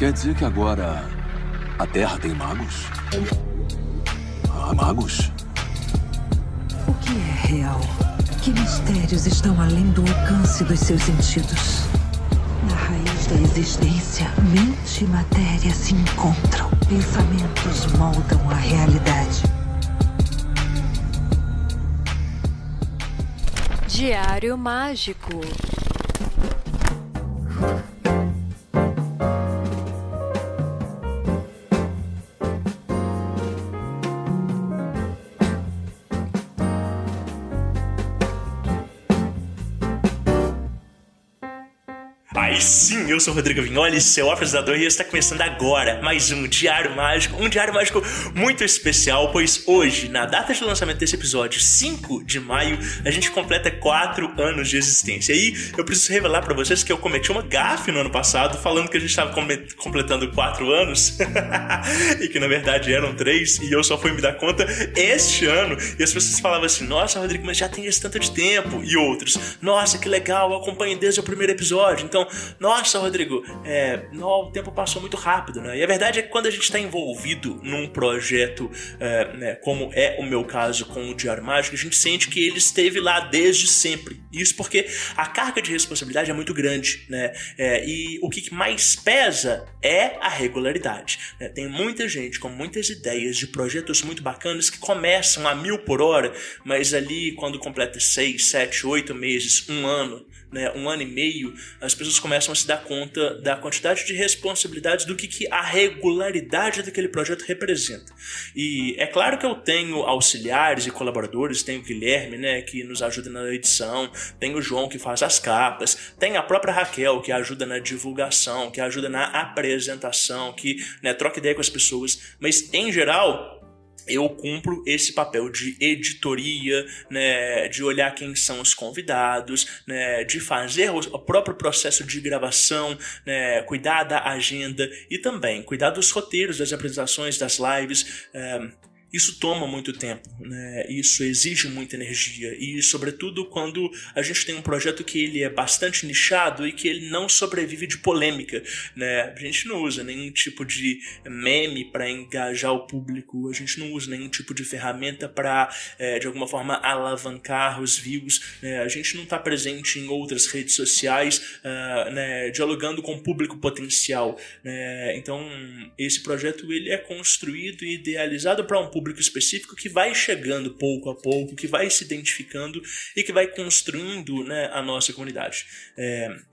Quer dizer que agora a Terra tem magos? Ah, magos? O que é real? Que mistérios estão além do alcance dos seus sentidos? Na raiz da existência, mente e matéria se encontram. Pensamentos moldam a realidade. Diário Mágico. Aí sim, eu sou o Rodrigo Vignoli, seu apresentador, e está começando agora mais um Diário Mágico, muito especial, pois hoje, na data de lançamento desse episódio, 5 de maio, a gente completa 4 anos de existência. E eu preciso revelar pra vocês que eu cometi uma gafe no ano passado, falando que a gente estava completando 4 anos, e que na verdade eram 3, e eu só fui me dar conta este ano, e as pessoas falavam assim, nossa, Rodrigo, mas já tem esse tanto de tempo, e outros, nossa, que legal, eu acompanho desde o primeiro episódio, então, nossa, Rodrigo, o tempo passou muito rápido, né? E a verdade é que quando a gente está envolvido num projeto, como é o meu caso com o Diário Mágico, a gente sente que ele esteve lá desde sempre. Isso porque a carga de responsabilidade é muito grande, né? E o que mais pesa é a regularidade, né? Tem muita gente com muitas ideias de projetos muito bacanas que começam a 1000 por hora, mas ali quando completa 6, 7, 8 meses, um ano, né, 1 ano e meio, as pessoas começam a se dar conta da quantidade de responsabilidades do que a regularidade daquele projeto representa. E é claro que eu tenho auxiliares e colaboradores, tenho o Guilherme, né, que nos ajuda na edição, tem o João que faz as capas, tem a própria Raquel que ajuda na divulgação, que ajuda na apresentação, que, né, troca ideia com as pessoas, mas em geral eu cumpro esse papel de editoria, né, de olhar quem são os convidados, né, de fazer o próprio processo de gravação, né, cuidar da agenda e também cuidar dos roteiros, das apresentações, das lives. Isso toma muito tempo, né? Isso exige muita energia e, sobretudo, quando a gente tem um projeto que ele é bastante nichado e que ele não sobrevive de polêmica, né? A gente não usa nenhum tipo de meme para engajar o público, a gente não usa nenhum tipo de ferramenta para, de alguma forma, alavancar os views, né? A gente não está presente em outras redes sociais, né, dialogando com o público potencial, né? Então, esse projeto ele é construído e idealizado para um público específico que vai chegando pouco a pouco, que vai se identificando e que vai construindo, né, a nossa comunidade.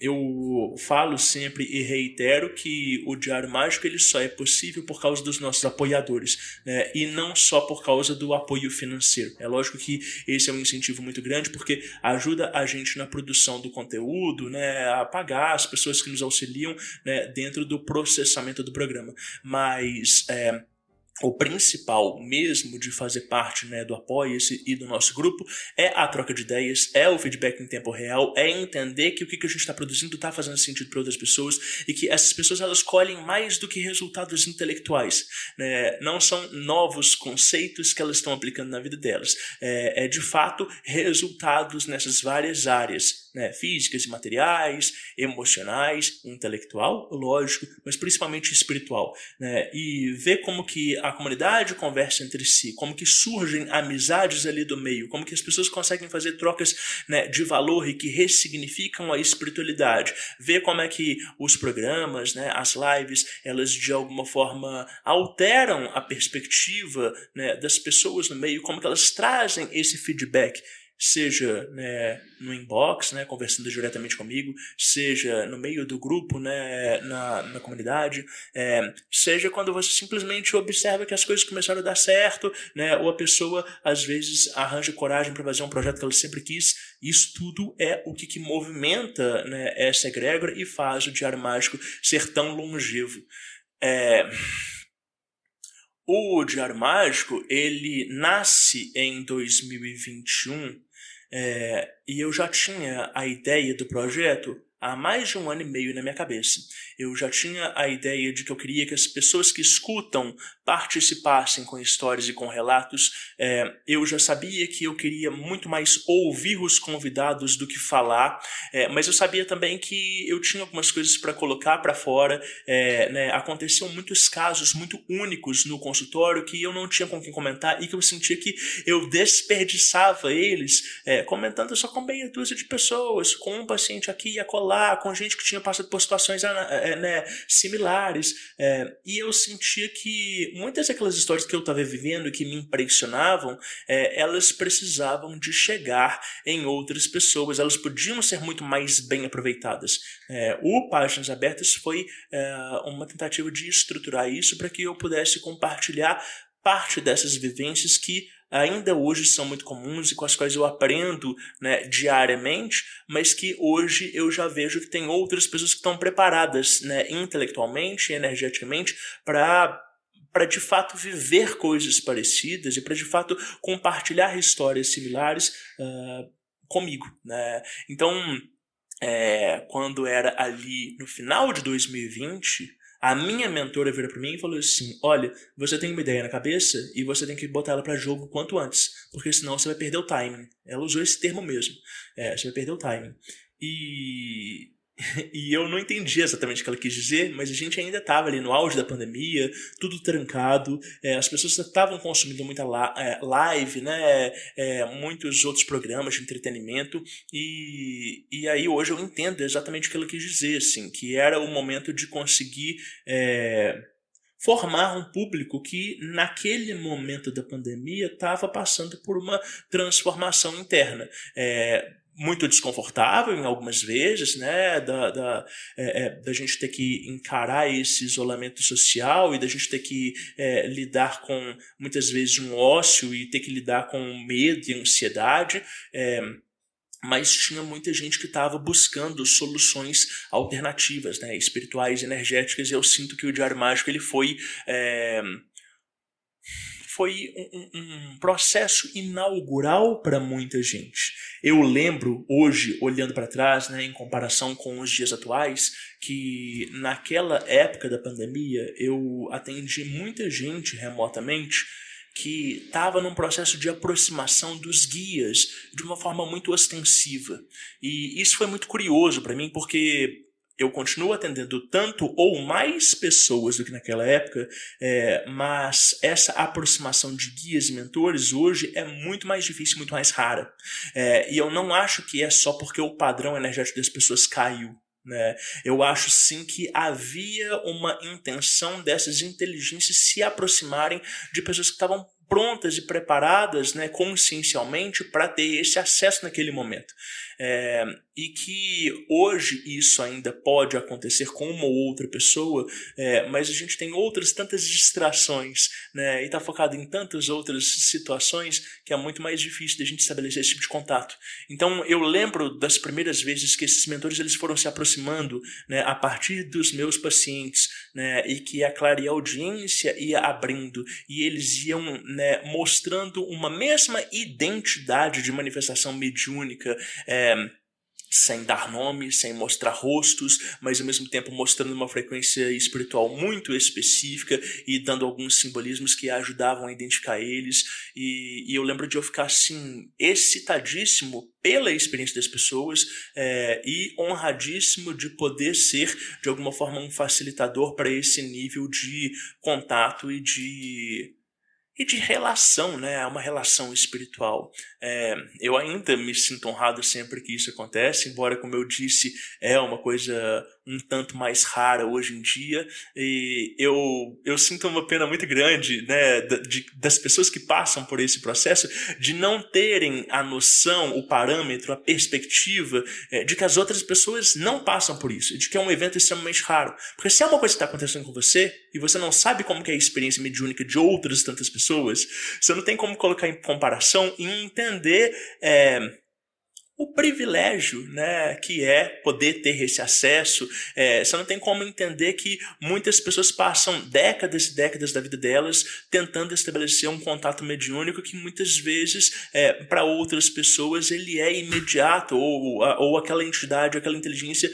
Eu falo sempre e reitero que o Diário Mágico ele só é possível por causa dos nossos apoiadores, né, e não só por causa do apoio financeiro. É lógico que esse é um incentivo muito grande porque ajuda a gente na produção do conteúdo, né, a pagar as pessoas que nos auxiliam, né, dentro do processamento do programa. Mas o principal mesmo de fazer parte, né, do Apoia-se e do nosso grupo é a troca de ideias, é o feedback em tempo real, é entender que o que a gente está produzindo está fazendo sentido para outras pessoas e que essas pessoas elas colhem mais do que resultados intelectuais, né? Não são novos conceitos que elas estão aplicando na vida delas, é de fato resultados nessas várias áreas, né, físicas e materiais, emocionais, intelectual, lógico, mas principalmente espiritual, né? E ver como que a comunidade conversa entre si, como que surgem amizades ali do meio, como que as pessoas conseguem fazer trocas, né, de valor e que ressignificam a espiritualidade, ver como é que os programas, né, as lives, elas de alguma forma alteram a perspectiva, né, das pessoas no meio, como que elas trazem esse feedback, seja, né, no inbox, né, conversando diretamente comigo, seja no meio do grupo, né, na comunidade, seja quando você simplesmente observa que as coisas começaram a dar certo, né, ou a pessoa às vezes arranja coragem para fazer um projeto que ela sempre quis. Isso tudo é o que movimenta, né, essa egrégora e faz o Diário Mágico ser tão longevo. O Diário Mágico ele nasce em 2021. E eu já tinha a ideia do projeto há mais de 1 ano e meio na minha cabeça. Eu já tinha a ideia de que eu queria que as pessoas que escutam participassem com histórias e com relatos. Eu já sabia que eu queria muito mais ouvir os convidados do que falar, mas eu sabia também que eu tinha algumas coisas para colocar para fora. Aconteciam muitos casos muito únicos no consultório que eu não tinha com quem comentar e que eu sentia que eu desperdiçava eles comentando só com meia dúzia de pessoas, com um paciente aqui e acolá, com gente que tinha passado por situações similares, e eu sentia que muitas daquelas histórias que eu estava vivendo e que me impressionavam, elas precisavam de chegar em outras pessoas, elas podiam ser muito mais bem aproveitadas. O Páginas Abertas foi uma tentativa de estruturar isso para que eu pudesse compartilhar parte dessas vivências que ainda hoje são muito comuns e com as quais eu aprendo, diariamente, mas que hoje eu já vejo que tem outras pessoas que estão preparadas, intelectualmente e energeticamente para de fato viver coisas parecidas e para de fato compartilhar histórias similares comigo. Então, quando era ali no final de 2020, a minha mentora virou para mim e falou assim: olha, você tem uma ideia na cabeça e você tem que botar ela para jogo quanto antes, porque senão você vai perder o timing. Ela usou esse termo mesmo, você vai perder o timing. E eu não entendi exatamente o que ela quis dizer, mas a gente ainda estava ali no auge da pandemia, tudo trancado, as pessoas estavam consumindo muita live, muitos outros programas de entretenimento, e aí hoje eu entendo exatamente o que ela quis dizer, assim, que era o momento de conseguir formar um público que naquele momento da pandemia estava passando por uma transformação interna. Muito desconfortável em algumas vezes, da gente ter que encarar esse isolamento social e da gente ter que lidar com, muitas vezes, um ócio e ter que lidar com medo e ansiedade, mas tinha muita gente que estava buscando soluções alternativas, espirituais, energéticas, e eu sinto que o Diário Mágico ele foi um processo inaugural para muita gente. Eu lembro hoje, olhando para trás, em comparação com os dias atuais, que naquela época da pandemia eu atendi muita gente remotamente que estava num processo de aproximação dos guias de uma forma muito ostensiva. E isso foi muito curioso para mim, porque eu continuo atendendo tanto ou mais pessoas do que naquela época, mas essa aproximação de guias e mentores hoje é muito mais difícil, muito mais rara. E eu não acho que é só porque o padrão energético das pessoas caiu. Eu acho sim que havia uma intenção dessas inteligências se aproximarem de pessoas que estavam prontas e preparadas, consciencialmente para ter esse acesso naquele momento. E que hoje isso ainda pode acontecer com uma ou outra pessoa, mas a gente tem outras tantas distrações, e está focado em tantas outras situações que é muito mais difícil de a gente estabelecer esse tipo de contato. Então eu lembro das primeiras vezes que esses mentores eles foram se aproximando, a partir dos meus pacientes, e que a clareaudiência ia abrindo e eles iam mostrando uma mesma identidade de manifestação mediúnica, sem dar nome, sem mostrar rostos, mas ao mesmo tempo mostrando uma frequência espiritual muito específica e dando alguns simbolismos que ajudavam a identificar eles. E eu lembro de eu ficar assim, excitadíssimo pela experiência das pessoas e honradíssimo de poder ser, de alguma forma, um facilitador para esse nível de contato e de relação, uma relação espiritual. Eu ainda me sinto honrado sempre que isso acontece, embora, como eu disse, é uma coisa um tanto mais rara hoje em dia, e eu sinto uma pena muito grande, das pessoas que passam por esse processo, de não terem a noção, o parâmetro, a perspectiva de que as outras pessoas não passam por isso, de que é um evento extremamente raro. Porque se é uma coisa que está acontecendo com você, e você não sabe como que é a experiência mediúnica de outras tantas pessoas, você não tem como colocar em comparação e entender o privilégio, que é poder ter esse acesso. Você não tem como entender que muitas pessoas passam décadas e décadas da vida delas tentando estabelecer um contato mediúnico que muitas vezes, para outras pessoas, ele é imediato, ou aquela entidade, aquela inteligência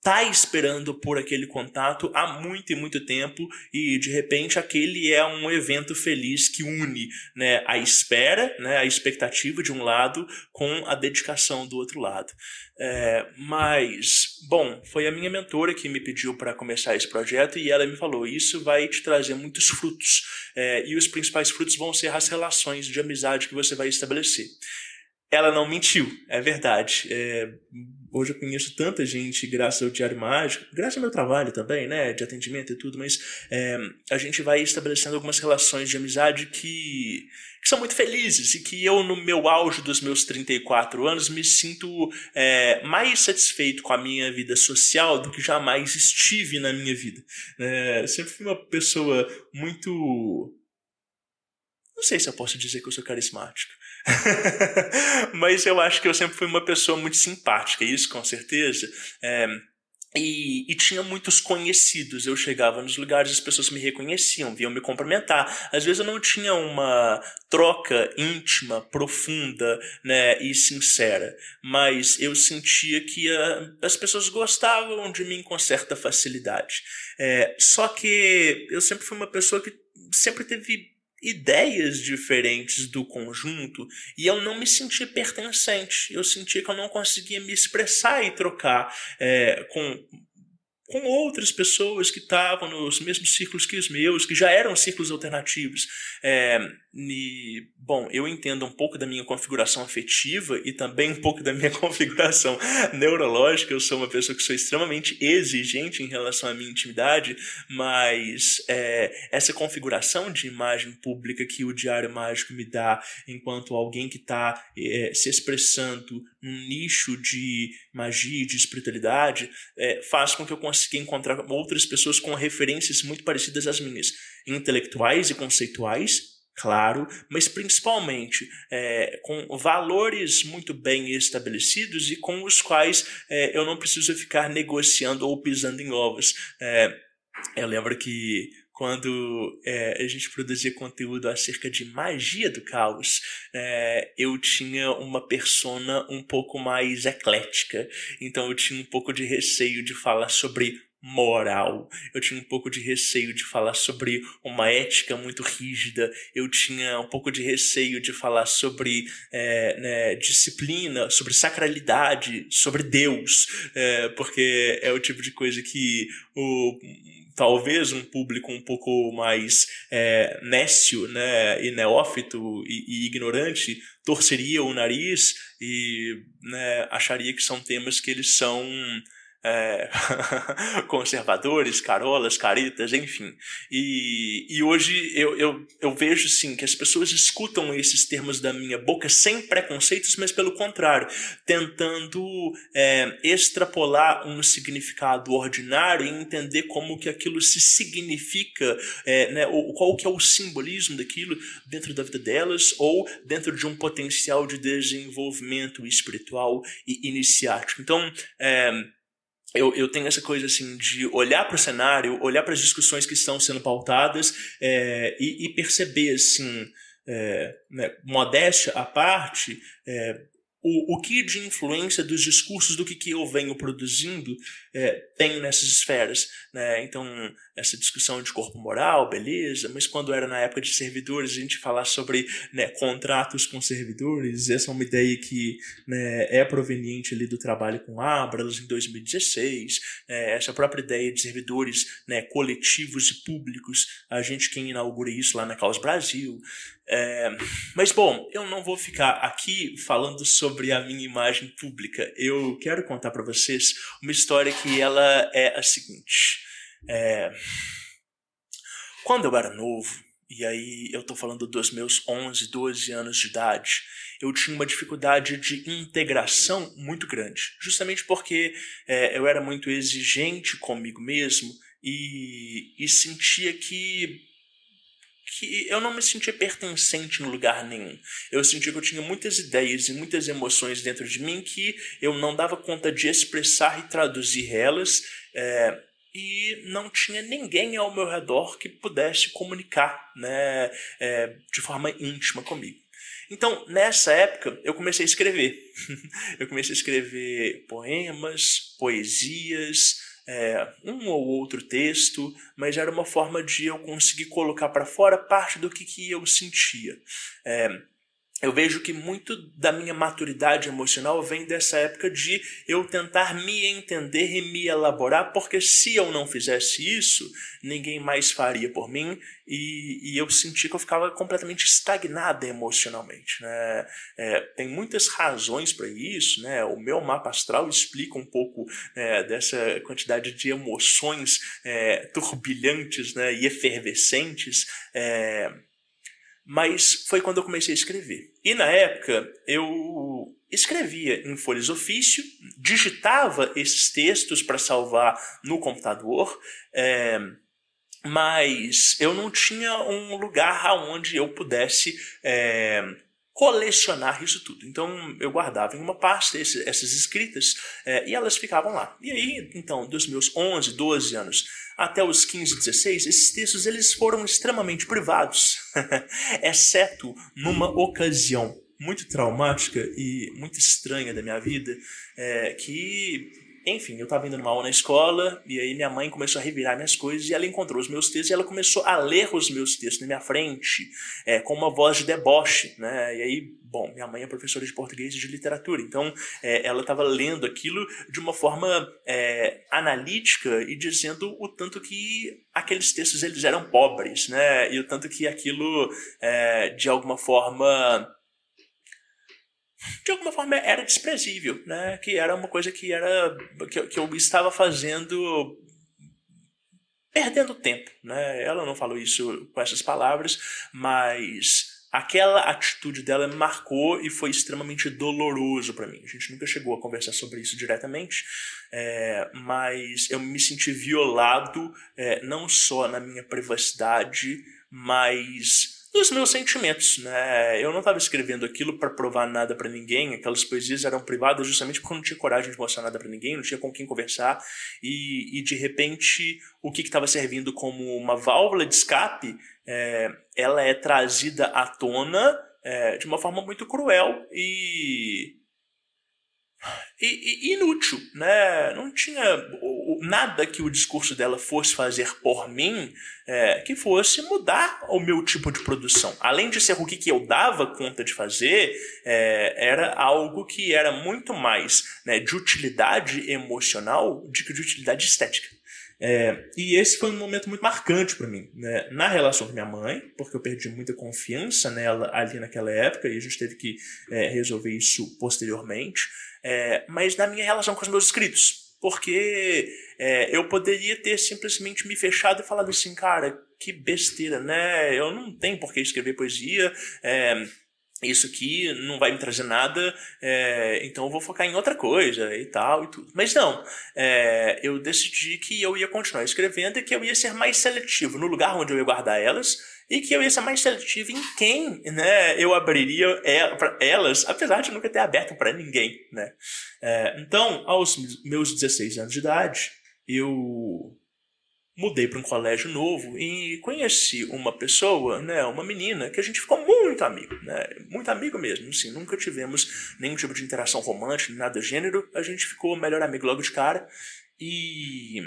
tá esperando por aquele contato há muito e muito tempo e, de repente, aquele é um evento feliz que une, né, a espera, né, a expectativa de um lado com a dedicação do outro lado. Mas, bom, foi a minha mentora que me pediu para começar esse projeto e ela me falou, isso vai te trazer muitos frutos e os principais frutos vão ser as relações de amizade que você vai estabelecer. Ela não mentiu, é verdade. Hoje eu conheço tanta gente graças ao Diário Mágico, graças ao meu trabalho também, né, de atendimento e tudo, mas a gente vai estabelecendo algumas relações de amizade que são muito felizes e que eu, no meu auge dos meus 34 anos, me sinto mais satisfeito com a minha vida social do que jamais estive na minha vida. Sempre fui uma pessoa muito... Não sei se eu posso dizer que eu sou carismático. Mas eu acho que eu sempre fui uma pessoa muito simpática, isso com certeza. E tinha muitos conhecidos. Eu chegava nos lugares, as pessoas me reconheciam, vinham me cumprimentar. Às vezes eu não tinha uma troca íntima, profunda, né, e sincera, mas eu sentia que as pessoas gostavam de mim com certa facilidade. Só que eu sempre fui uma pessoa que sempre teve ideias diferentes do conjunto e eu não me sentia pertencente. Eu sentia que eu não conseguia me expressar e trocar com outras pessoas que estavam nos mesmos círculos que os meus, que já eram círculos alternativos. Bom, eu entendo um pouco da minha configuração afetiva e também um pouco da minha configuração neurológica. Eu sou uma pessoa que sou extremamente exigente em relação à minha intimidade, mas essa configuração de imagem pública que o Diário Mágico me dá enquanto alguém que está se expressando num nicho de magia e de espiritualidade faz com que eu consiga encontrar outras pessoas com referências muito parecidas às minhas, intelectuais e conceituais, claro, mas principalmente com valores muito bem estabelecidos e com os quais eu não preciso ficar negociando ou pisando em ovos. Eu lembro que quando a gente produzia conteúdo acerca de magia do caos, eu tinha uma persona um pouco mais eclética. Então eu tinha um pouco de receio de falar sobre moral, eu tinha um pouco de receio de falar sobre uma ética muito rígida, eu tinha um pouco de receio de falar sobre disciplina, sobre sacralidade, sobre Deus, porque é o tipo de coisa que talvez um público um pouco mais nécio, né, e neófito e ignorante torceria o nariz e, né, acharia que são temas que eles são conservadores, carolas, caretas, enfim. E hoje eu vejo sim que as pessoas escutam esses termos da minha boca sem preconceitos, mas pelo contrário, tentando extrapolar um significado ordinário e entender como que aquilo se significa, qual que é o simbolismo daquilo dentro da vida delas ou dentro de um potencial de desenvolvimento espiritual e iniciático. Então, eu tenho essa coisa assim de olhar para o cenário, olhar para as discussões que estão sendo pautadas e perceber, assim, modéstia à parte, o que de influência dos discursos do que eu venho produzindo tem nessas esferas, né? Então, essa discussão de corpo moral, beleza, mas quando era na época de servidores, a gente falar sobre, né, contratos com servidores, essa é uma ideia que, né, é proveniente ali do trabalho com Ábralos em 2016, essa própria ideia de servidores, né, coletivos e públicos, a gente quem inaugura isso lá na Caos Brasil. Mas, bom, eu não vou ficar aqui falando sobre a minha imagem pública. Eu quero contar para vocês uma história que ela é a seguinte. Quando eu era novo, e aí eu tô falando dos meus 11, 12 anos de idade, eu tinha uma dificuldade de integração muito grande, justamente porque eu era muito exigente comigo mesmo e sentia que eu não me sentia pertencente em lugar nenhum. Eu sentia que eu tinha muitas ideias e muitas emoções dentro de mim que eu não dava conta de expressar e traduzir elas, e não tinha ninguém ao meu redor que pudesse comunicar, né, de forma íntima comigo. Então, nessa época, eu comecei a escrever. Eu comecei a escrever poemas, poesias, um ou outro texto, mas era uma forma de eu conseguir colocar para fora parte do que eu sentia. Eu vejo que muito da minha maturidade emocional vem dessa época de eu tentar me entender e me elaborar, porque se eu não fizesse isso, ninguém mais faria por mim, e eu senti que eu ficava completamente estagnada emocionalmente, né? Tem muitas razões para isso, né? O meu mapa astral explica um pouco dessa quantidade de emoções turbilhantes, né, e efervescentes, mas foi quando eu comecei a escrever. E na época eu escrevia em folhas ofício, digitava esses textos para salvar no computador, mas eu não tinha um lugar onde eu pudesse colecionar isso tudo. Então eu guardava em uma pasta essas escritas e elas ficavam lá. E aí, então, dos meus 11, 12 anos até os 15, 16, esses textos eles foram extremamente privados, exceto numa ocasião muito traumática e muito estranha da minha vida, enfim, eu estava indo numa aula na escola e aí minha mãe começou a revirar minhas coisas e ela encontrou os meus textos e ela começou a ler os meus textos na minha frente, com uma voz de deboche, né? E aí, bom, minha mãe é professora de português e de literatura, então ela estava lendo aquilo de uma forma analítica e dizendo o tanto que aqueles textos eles eram pobres, né? E o tanto que aquilo, de alguma forma era desprezível, né? Que era uma coisa que eu estava fazendo perdendo tempo, né? Ela não falou isso com essas palavras, mas aquela atitude dela me marcou e foi extremamente doloroso para mim. A gente nunca chegou a conversar sobre isso diretamente, mas eu me senti violado, não só na minha privacidade, mas dos meus sentimentos, né? Eu não estava escrevendo aquilo para provar nada para ninguém, aquelas poesias eram privadas justamente porque eu não tinha coragem de mostrar nada para ninguém, não tinha com quem conversar, e de repente o que estava servindo como uma válvula de escape, ela é trazida à tona de uma forma muito cruel e inútil, né? Não tinha nada que o discurso dela fosse fazer por mim que fosse mudar o meu tipo de produção. Além de ser o que eu dava conta de fazer, era algo que era muito mais, né, de utilidade emocional do que de utilidade estética. E esse foi um momento muito marcante para mim, né? Na relação com minha mãe, porque eu perdi muita confiança nela ali naquela época e a gente teve que resolver isso posteriormente, mas na minha relação com os meus escritos, porque eu poderia ter simplesmente me fechado e falado assim, cara, que besteira, né? Eu não tenho por que escrever poesia, isso aqui não vai me trazer nada, então eu vou focar em outra coisa e tal e tudo. Mas não, eu decidi que eu ia continuar escrevendo e que eu ia ser mais seletivo no lugar onde eu ia guardar elas e que eu ia ser mais seletivo em quem, né, eu abriria para elas, apesar de nunca ter aberto para ninguém, né? Então, aos meus 16 anos de idade, eu mudei para um colégio novo e conheci uma pessoa, né, uma menina, que a gente ficou muito amigo, né, muito amigo mesmo, assim, nunca tivemos nenhum tipo de interação romântica, nada do gênero, a gente ficou melhor amigo logo de cara, e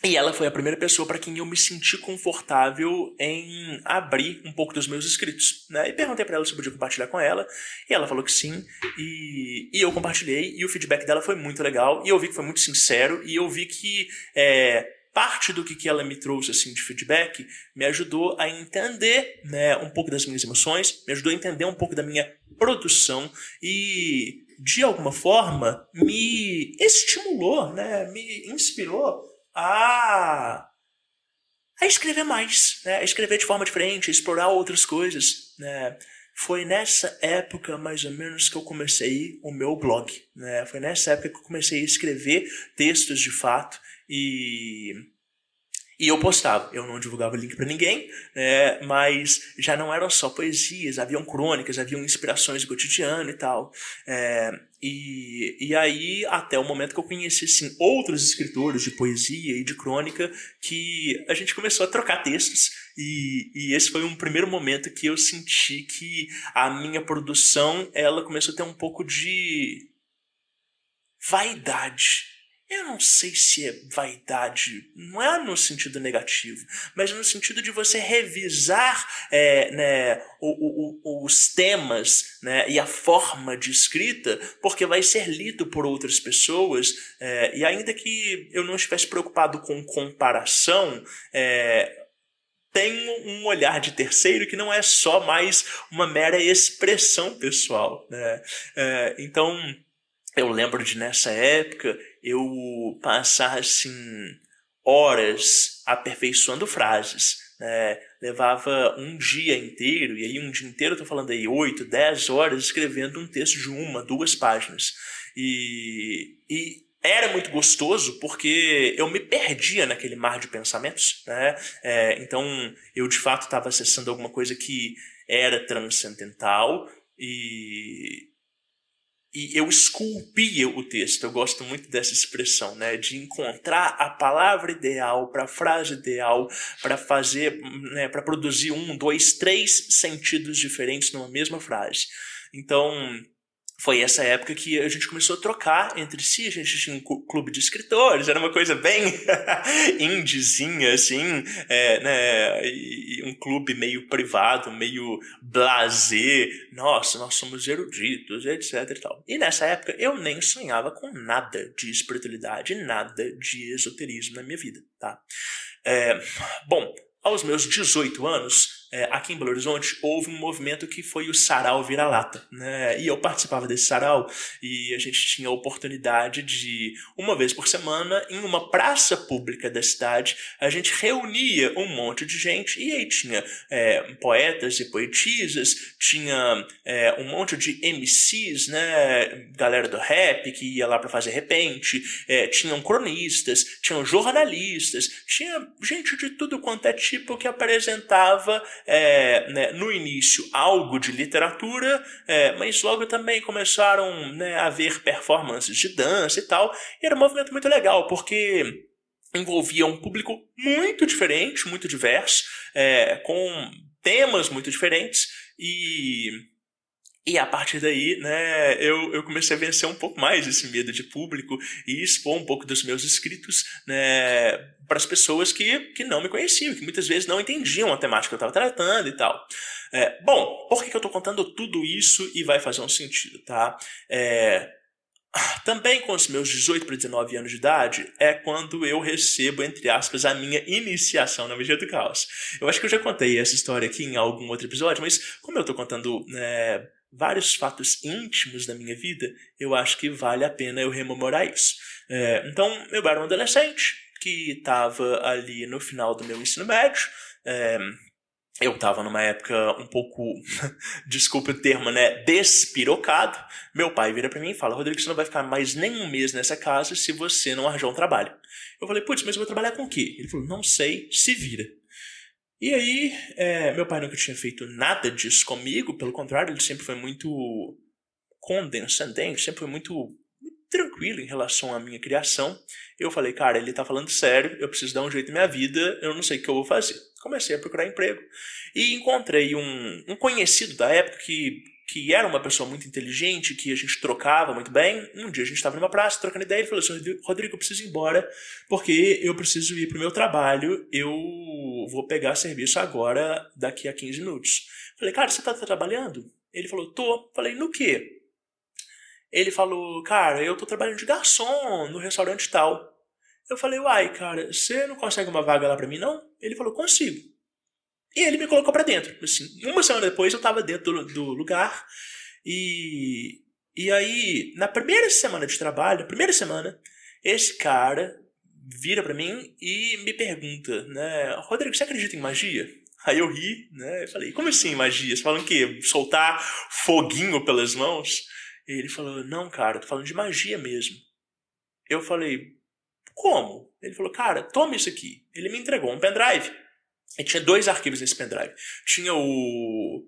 ela foi a primeira pessoa para quem eu me senti confortável em abrir um pouco dos meus escritos, né? E perguntei para ela se eu podia compartilhar com ela, e ela falou que sim, e eu compartilhei, e o feedback dela foi muito legal, e eu vi que foi muito sincero, e eu vi que parte do que ela me trouxe assim, de feedback me ajudou a entender, né, um pouco das minhas emoções, me ajudou a entender um pouco da minha produção e, de alguma forma, me estimulou, né, me inspirou a escrever mais, né? A escrever de forma diferente, a explorar outras coisas, né? Foi nessa época, mais ou menos, que eu comecei o meu blog, né? Foi nessa época que eu comecei a escrever textos de fato e eu postava. Eu não divulgava o link para ninguém, mas já não eram só poesias, haviam crônicas, haviam inspirações do cotidiano e tal. E aí, até o momento que eu conheci assim, outros escritores de poesia e de crônica, que a gente começou a trocar textos E esse foi um primeiro momento que eu senti que a minha produção, ela começou a ter um pouco de vaidade. Eu não sei se é vaidade, não é no sentido negativo, mas no sentido de você revisar os temas, né, e a forma de escrita, porque vai ser lido por outras pessoas, e ainda que eu não estivesse preocupado com comparação, tem um olhar de terceiro que não é só mais uma mera expressão pessoal, né? Então, eu lembro de nessa época eu passar assim horas aperfeiçoando frases, né? Levava um dia inteiro, e aí um dia inteiro eu tô falando aí 8, 10 horas escrevendo um texto de 1, 2 páginas. E era muito gostoso porque eu me perdia naquele mar de pensamentos, né? Então eu de fato estava acessando alguma coisa que era transcendental e eu esculpia o texto. Eu gosto muito dessa expressão, né? De encontrar a palavra ideal para a frase ideal, para fazer, né, para produzir 1, 2, 3 sentidos diferentes numa mesma frase. Então, foi essa época que a gente começou a trocar entre si. A gente tinha um clube de escritores, era uma coisa bem indiezinha, assim, né? E um clube meio privado, meio blasé. Nossa, nós somos eruditos, etc e tal. E nessa época eu nem sonhava com nada de espiritualidade, nada de esoterismo na minha vida, tá? Bom, aos meus 18 anos, aqui em Belo Horizonte, houve um movimento que foi o Sarau Vira-Lata, né? E eu participava desse sarau e a gente tinha a oportunidade de, uma vez por semana, em uma praça pública da cidade, a gente reunia um monte de gente e aí tinha poetas e poetisas, tinha um monte de MCs, né? Galera do rap que ia lá para fazer repente, tinham cronistas, tinham jornalistas, tinha gente de tudo quanto é tipo que apresentava né, no início algo de literatura, mas logo também começaram, né, a haver performances de dança e tal, e era um movimento muito legal, porque envolvia um público muito diferente, muito diverso, com temas muito diferentes, e a partir daí, né, eu comecei a vencer um pouco mais esse medo de público e expor um pouco dos meus escritos, né, para as pessoas que não me conheciam, que muitas vezes não entendiam a temática que eu estava tratando e tal. Bom, por que eu estou contando tudo isso e vai fazer um sentido, tá? Também com os meus 18 para 19 anos de idade é quando eu recebo, entre aspas, a minha iniciação na magia do caos. Eu acho que eu já contei essa história aqui em algum outro episódio, mas como eu estou contando vários fatos íntimos da minha vida, eu acho que vale a pena eu rememorar isso. Então, eu era um adolescente que estava ali no final do meu ensino médio. Eu estava numa época um pouco, desculpe o termo, né, despirocado. Meu pai vira para mim e fala: Rodrigo, você não vai ficar mais nem um mês nessa casa se você não arranjar um trabalho. Eu falei: putz, mas eu vou trabalhar com o quê? Ele falou: não sei, se vira. E aí, meu pai nunca tinha feito nada disso comigo, pelo contrário, ele sempre foi muito condescendente, sempre foi muito tranquilo em relação à minha criação. Eu falei: cara, ele tá falando sério, eu preciso dar um jeito na minha vida, eu não sei o que eu vou fazer. Comecei a procurar emprego e encontrei um conhecido da época que era uma pessoa muito inteligente, que a gente trocava muito bem. Um dia a gente estava numa praça trocando ideia, ele falou assim: Rodrigo, eu preciso ir embora porque eu preciso ir pro meu trabalho, eu vou pegar serviço agora daqui a 15 minutos. Falei: cara, você tá trabalhando? Ele falou: tô. Falei: no quê? Ele falou: cara, eu tô trabalhando de garçom no restaurante tal. Eu falei: uai, cara, você não consegue uma vaga lá pra mim, não? Ele falou: consigo. E ele me colocou pra dentro. Assim, uma semana depois eu tava dentro do lugar. E aí, na primeira semana de trabalho, esse cara vira pra mim e me pergunta, né: Rodrigo, você acredita em magia? Aí eu ri, né? Eu falei: como assim magia? Você falando o quê? Soltar foguinho pelas mãos? E ele falou: não, cara, tô falando de magia mesmo. Eu falei: como? Ele falou: cara, toma isso aqui. Ele me entregou um pendrive. E tinha 2 arquivos nesse pendrive. Tinha o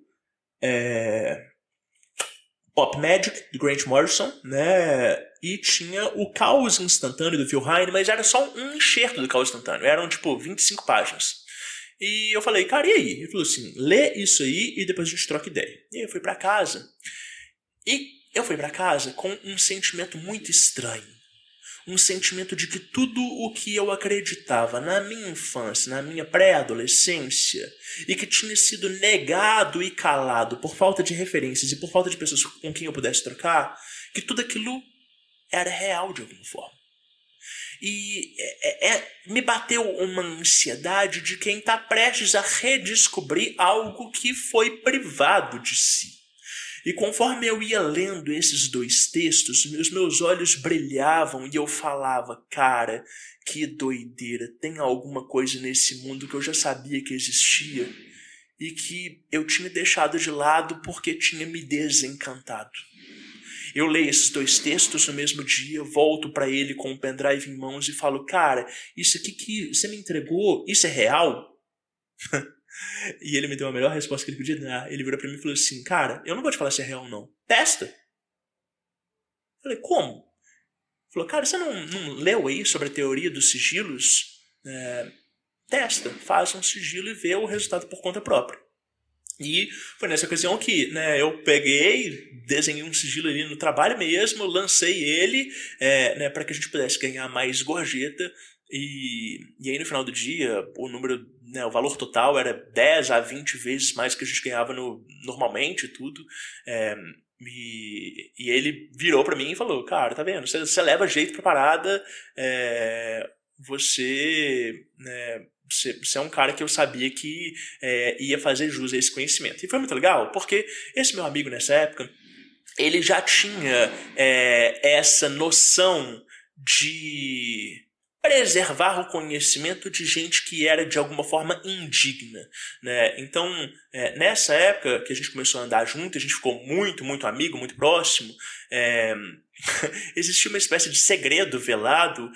Pop Magic, do Grant Morrison, né? E tinha o Caos Instantâneo, do Phil Hine, mas era só um enxerto do Caos Instantâneo. Eram, tipo, 25 páginas. E eu falei, cara, e aí? Ele falou assim, lê isso aí e depois a gente troca ideia. E aí eu fui pra casa. E eu fui pra casa com um sentimento muito estranho. Um sentimento de que tudo o que eu acreditava na minha infância, na minha pré-adolescência, e que tinha sido negado e calado por falta de referências e por falta de pessoas com quem eu pudesse trocar, que tudo aquilo era real de alguma forma. E me bateu uma ansiedade de quem está prestes a redescobrir algo que foi privado de si. E conforme eu ia lendo esses dois textos, os meus olhos brilhavam e eu falava, cara, que doideira, tem alguma coisa nesse mundo que eu já sabia que existia e que eu tinha deixado de lado porque tinha me desencantado. Eu leio esses dois textos no mesmo dia, volto para ele com o pendrive em mãos e falo, cara, isso aqui que você me entregou, isso é real? E ele me deu a melhor resposta que ele podia dar. Ele virou pra mim e falou assim, cara, eu não vou te falar se é real ou não. Testa. Eu falei, como? Ele falou, cara, você não leu aí sobre a teoria dos sigilos? Testa, faz um sigilo e vê o resultado por conta própria. E foi nessa ocasião que eu peguei, desenhei um sigilo ali no trabalho mesmo, lancei ele para que a gente pudesse ganhar mais gorjeta. E aí no final do dia, o valor total era 10 a 20 vezes mais que a gente ganhava normalmente e tudo. E ele virou pra mim e falou, cara, tá vendo? Você leva jeito pra parada, você é um cara que eu sabia que ia fazer jus a esse conhecimento. E foi muito legal, porque esse meu amigo nessa época, ele já tinha essa noção de preservar o conhecimento de gente que era de alguma forma indigna, né? Então, nessa época que a gente começou a andar junto, a gente ficou muito, muito amigo, muito próximo, existia uma espécie de segredo velado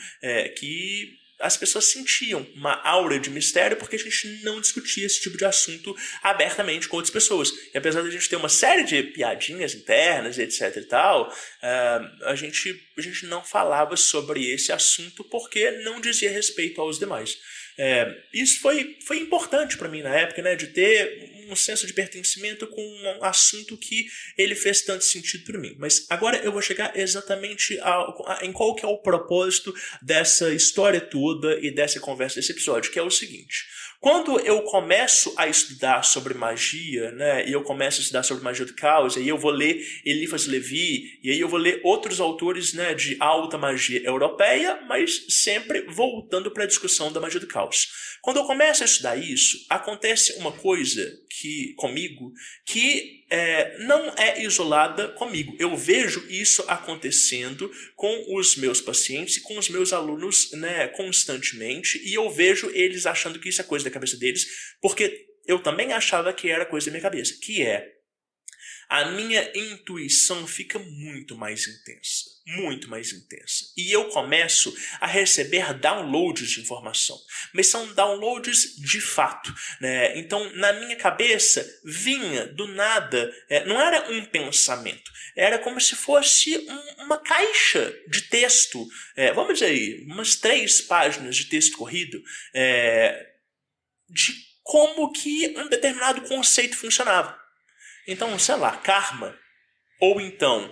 que as pessoas sentiam uma aura de mistério porque a gente não discutia esse tipo de assunto abertamente com outras pessoas. E apesar de a gente ter uma série de piadinhas internas, etc e tal, a gente não falava sobre esse assunto porque não dizia respeito aos demais. Isso foi importante para mim na época, né, de ter um senso de pertencimento com um assunto que ele fez tanto sentido para mim. Mas agora eu vou chegar exatamente em qual que é o propósito dessa história toda e dessa conversa, desse episódio, que é o seguinte. Quando eu começo a estudar sobre magia, né, e eu começo a estudar sobre magia do caos, e aí eu vou ler Eliphas Levi, e aí eu vou ler outros autores, né, de alta magia europeia, mas sempre voltando para a discussão da magia do caos. Quando eu começo a estudar isso, acontece uma coisa comigo que não é isolada comigo. Eu vejo isso acontecendo com os meus pacientes e com os meus alunos, né, constantemente, e eu vejo eles achando que isso é coisa da cabeça deles, porque eu também achava que era coisa da minha cabeça, que a minha intuição fica muito mais intensa. Muito mais intensa. E eu começo a receber downloads de informação. Mas são downloads de fato, né? Então, na minha cabeça, vinha do nada, não era um pensamento. Era como se fosse uma caixa de texto. Vamos dizer aí, umas 3 páginas de texto corrido, de como que um determinado conceito funcionava. Então, sei lá, karma, ou então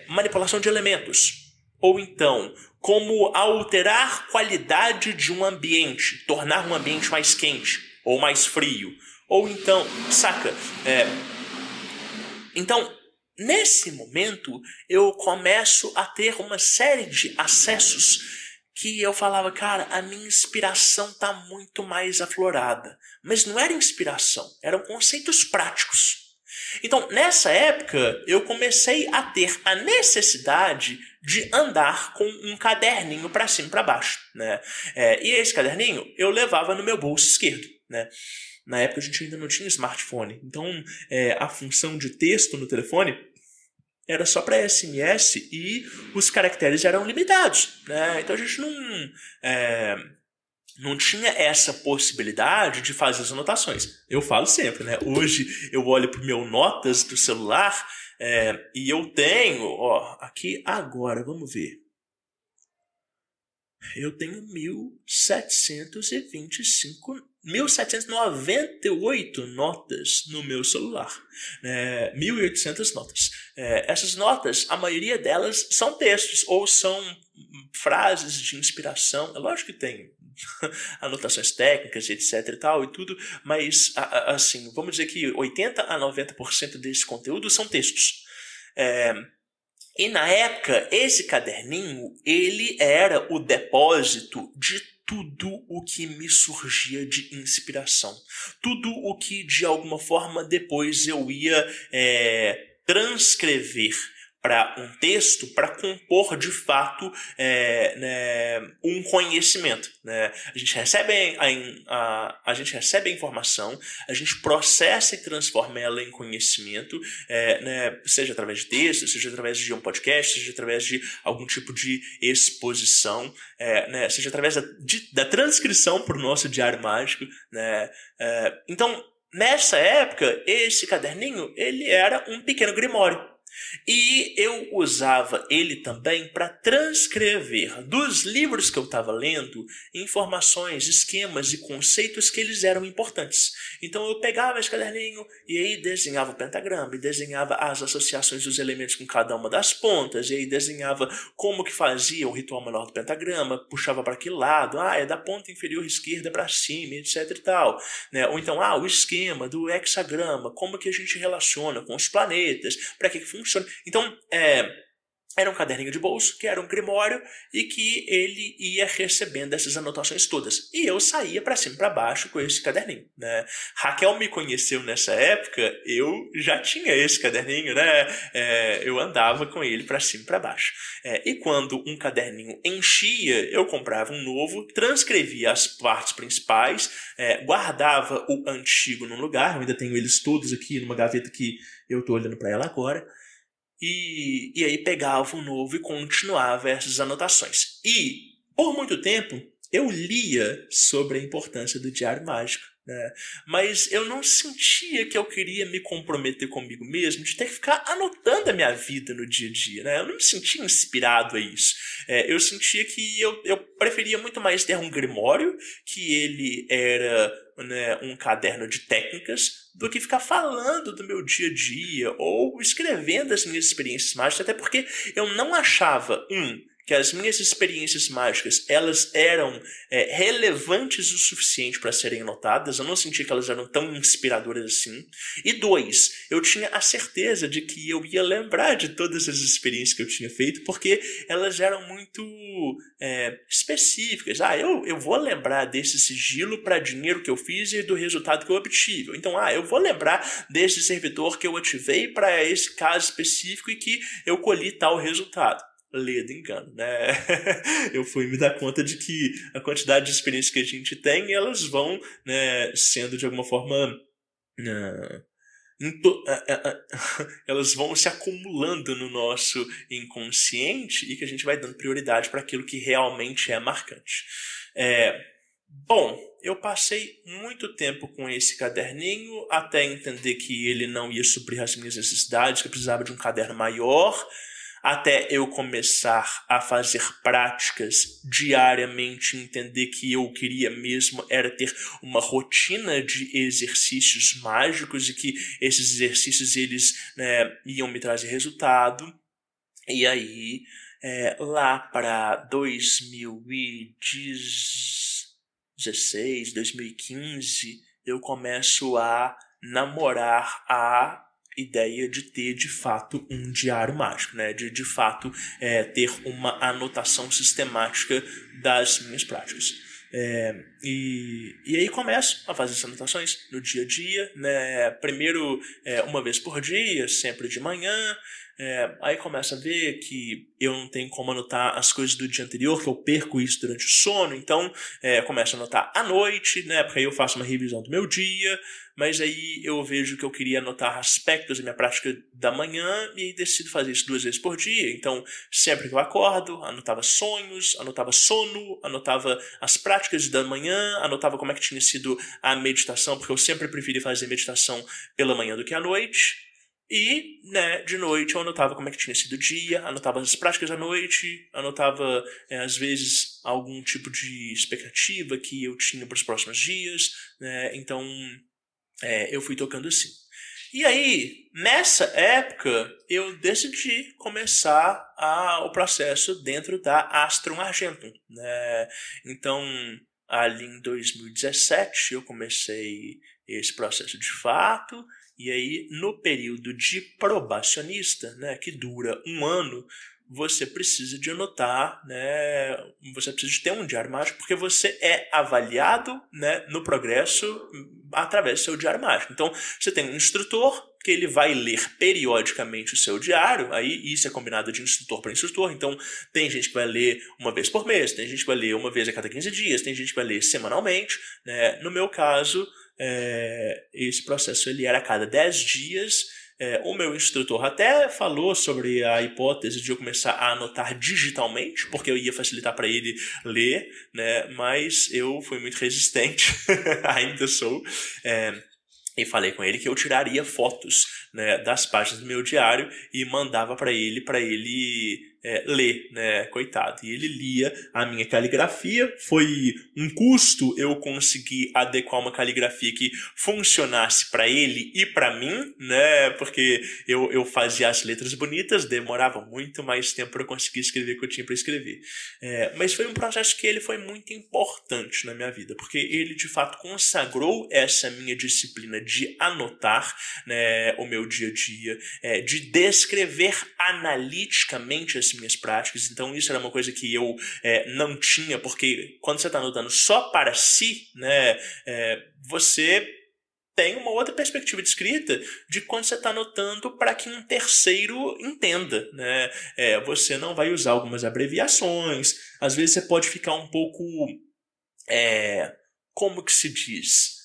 manipulação de elementos, ou então como alterar qualidade de um ambiente, tornar um ambiente mais quente ou mais frio, ou então, saca? Então, nesse momento, eu começo a ter uma série de acessos que eu falava, cara, a minha inspiração está muito mais aflorada. Mas não era inspiração, eram conceitos práticos. Então, nessa época, eu comecei a ter a necessidade de andar com um caderninho para cima e para baixo, né? E esse caderninho eu levava no meu bolso esquerdo, né? Na época a gente ainda não tinha smartphone, então a função de texto no telefone era só para SMS e os caracteres eram limitados, né? Então a gente não tinha essa possibilidade de fazer as anotações. Eu falo sempre, né? Hoje eu olho pro meu notas do celular e eu tenho, aqui agora, vamos ver. Eu tenho 1.725 1.798 notas no meu celular, 1.800 notas. Essas notas, a maioria delas são textos ou são frases de inspiração. É lógico que tem anotações técnicas, etc e tal e tudo, mas assim, vamos dizer que 80 a 90% desse conteúdo são textos. E na época, esse caderninho, ele era o depósito de tudo o que me surgia de inspiração. Tudo o que, de alguma forma, depois eu ia transcrever para um texto, para compor de fato um conhecimento. A gente recebe a informação, a gente processa e transforma ela em conhecimento, seja através de texto, seja através de um podcast, seja através de algum tipo de exposição, seja através da transcrição para o nosso diário mágico. Então, nessa época, esse caderninho ele era um pequeno grimório. E eu usava ele também para transcrever dos livros que eu estava lendo informações, esquemas e conceitos que eles eram importantes. Então eu pegava esse caderninho e aí desenhava o pentagrama, e desenhava as associações dos elementos com cada uma das pontas, e aí desenhava como que fazia o ritual menor do pentagrama, puxava para que lado, é da ponta inferior esquerda para cima, etc e tal. Ou então, o esquema do hexagrama, como que a gente relaciona com os planetas, para que funciona. Então, era um caderninho de bolso, que era um grimório, e que ele ia recebendo essas anotações todas. E eu saía para cima e para baixo com esse caderninho. Raquel me conheceu nessa época, eu já tinha esse caderninho, eu andava com ele para cima e para baixo. E quando um caderninho enchia, eu comprava um novo, transcrevia as partes principais, guardava o antigo num lugar, eu ainda tenho eles todos aqui numa gaveta que eu estou olhando para ela agora, e aí pegava o novo e continuava essas anotações. E, por muito tempo, eu lia sobre a importância do diário mágico, mas eu não sentia que eu queria me comprometer comigo mesmo de ter que ficar anotando a minha vida no dia a dia. Eu não me sentia inspirado a isso. Eu sentia que eu preferia muito mais ter um grimório, que ele era um caderno de técnicas, do que ficar falando do meu dia a dia ou escrevendo as minhas experiências mágicas, até porque eu não achava, que as minhas experiências mágicas elas eram relevantes o suficiente para serem anotadas, eu não sentia que elas eram tão inspiradoras assim. E 2, eu tinha a certeza de que eu ia lembrar de todas as experiências que eu tinha feito, porque elas eram muito específicas. Eu vou lembrar desse sigilo para dinheiro que eu fiz e do resultado que eu obtive. Então, eu vou lembrar desse servidor que eu ativei para esse caso específico e que eu colhi tal resultado. Ledo engano, eu fui me dar conta de que a quantidade de experiências que a gente tem, elas vão sendo de alguma forma elas vão se acumulando no nosso inconsciente e que a gente vai dando prioridade para aquilo que realmente é marcante. Bom, eu passei muito tempo com esse caderninho até entender que ele não ia suprir as minhas necessidades, que eu precisava de um caderno maior, até eu começar a fazer práticas diariamente, entender que eu queria mesmo era ter uma rotina de exercícios mágicos e que esses exercícios eles iam me trazer resultado. E aí, lá para 2016, 2015, eu começo a namorar a ideia de ter de fato um diário mágico, de fato ter uma anotação sistemática das minhas práticas. E aí começo a fazer essas anotações no dia a dia, primeiro uma vez por dia, sempre de manhã. Aí começa a ver que eu não tenho como anotar as coisas do dia anterior, que eu perco isso durante o sono, então começo a anotar à noite, porque aí eu faço uma revisão do meu dia, mas aí eu vejo que eu queria anotar aspectos da minha prática da manhã e aí decido fazer isso 2 vezes por dia. Então, sempre que eu acordo, anotava sonhos, anotava sono, anotava as práticas da manhã, anotava como é que tinha sido a meditação, porque eu sempre preferi fazer meditação pela manhã do que à noite. E, de noite eu anotava como é que tinha sido o dia, anotava as práticas à noite, anotava, às vezes, algum tipo de expectativa que eu tinha para os próximos dias, né? Então eu fui tocando assim. E aí, nessa época, eu decidi começar o processo dentro da Astrum Argentum, né? Então, ali em 2017, eu comecei esse processo de fato, e aí, no período de probacionista, né, que dura 1 ano, você precisa de anotar, né, você precisa de ter um diário mágico, porque você é avaliado, né, no progresso através do seu diário mágico. Então, você tem um instrutor que ele vai ler periodicamente o seu diário, aí isso é combinado de instrutor para instrutor, então tem gente que vai ler uma vez por mês, tem gente que vai ler uma vez a cada 15 dias, tem gente que vai ler semanalmente, né? No meu caso, esse processo ele era a cada 10 dias. O meu instrutor até falou sobre a hipótese de eu começar a anotar digitalmente, porque eu ia facilitar para ele ler, né? Mas eu fui muito resistente, ainda sou, e falei com ele que eu tiraria fotos, né, das páginas do meu diário e mandava para ele ler, né, coitado. E ele lia a minha caligrafia. Foi um custo eu conseguir adequar uma caligrafia que funcionasse para ele e para mim, né, porque eu fazia as letras bonitas, demorava muito mais tempo para eu conseguir escrever o que eu tinha para escrever. Mas foi um processo que ele foi muito importante na minha vida, porque ele de fato consagrou essa minha disciplina de anotar, né, o meu dia a dia, de descrever analiticamente as minhas práticas. Então isso era uma coisa que eu não tinha, porque quando você está anotando só para si, né, você tem uma outra perspectiva de escrita de quando você está anotando para que um terceiro entenda, né? Você não vai usar algumas abreviações, às vezes você pode ficar um pouco, como que se diz?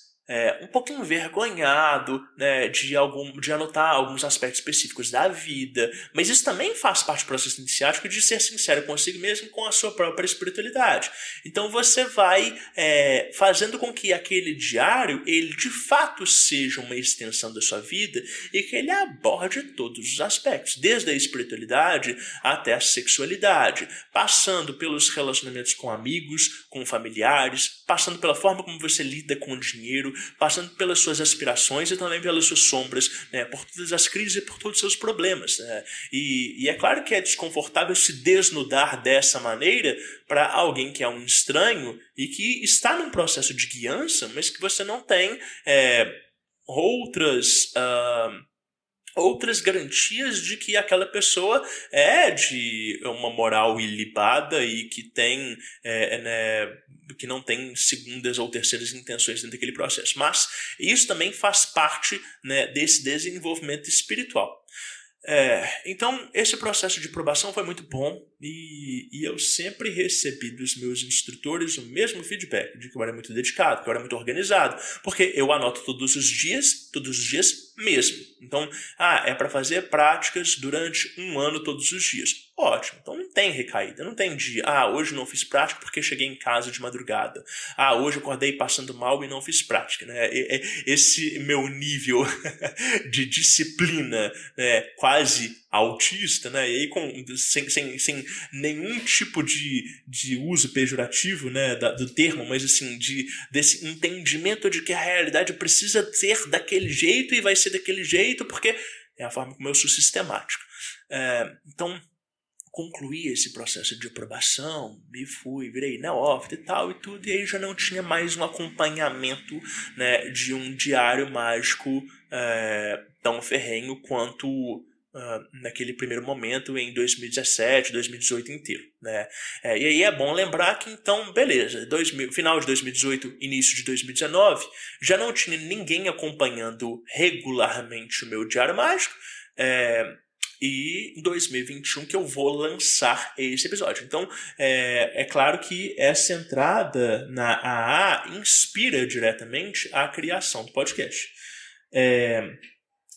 Um pouco envergonhado, né, de anotar alguns aspectos específicos da vida, mas isso também faz parte do processo iniciático de ser sincero consigo mesmo, com a sua própria espiritualidade. Então você vai fazendo com que aquele diário ele de fato seja uma extensão da sua vida e que ele aborde todos os aspectos, desde a espiritualidade até a sexualidade, passando pelos relacionamentos com amigos, com familiares, passando pela forma como você lida com o dinheiro, passando pelas suas aspirações e também pelas suas sombras, né, por todas as crises e por todos os seus problemas, né? E é claro que é desconfortável se desnudar dessa maneira para alguém que é um estranho e que está num processo de guiança, mas que você não tem outras garantias de que aquela pessoa é de uma moral ilibada e que tem, que não tem segundas ou terceiras intenções dentro daquele processo. Mas isso também faz parte, né, desse desenvolvimento espiritual. Então, esse processo de probação foi muito bom e eu sempre recebi dos meus instrutores o mesmo feedback, de que eu era muito dedicado, que eu era muito organizado, porque eu anoto todos os dias mesmo. Então, é para fazer práticas durante 1 ano todos os dias. Ótimo, então não tem recaída, não tem dia, hoje não fiz prática porque cheguei em casa de madrugada, hoje acordei passando mal e não fiz prática, né? Esse meu nível de disciplina, né, quase autista, né, e aí sem nenhum tipo de uso pejorativo, né, do termo, mas assim, desse entendimento de que a realidade precisa ser daquele jeito e vai ser daquele jeito porque é a forma como eu sou sistemático. Então, concluí esse processo de aprovação, virei neófito e tal e tudo, e aí já não tinha mais um acompanhamento, né, de um diário mágico tão ferrenho quanto naquele primeiro momento em 2017, 2018 inteiro, né? E aí é bom lembrar que então, beleza, final de 2018, início de 2019, já não tinha ninguém acompanhando regularmente o meu diário mágico, e em 2021 que eu vou lançar esse episódio. Então, é claro que essa entrada na AA inspira diretamente a criação do podcast.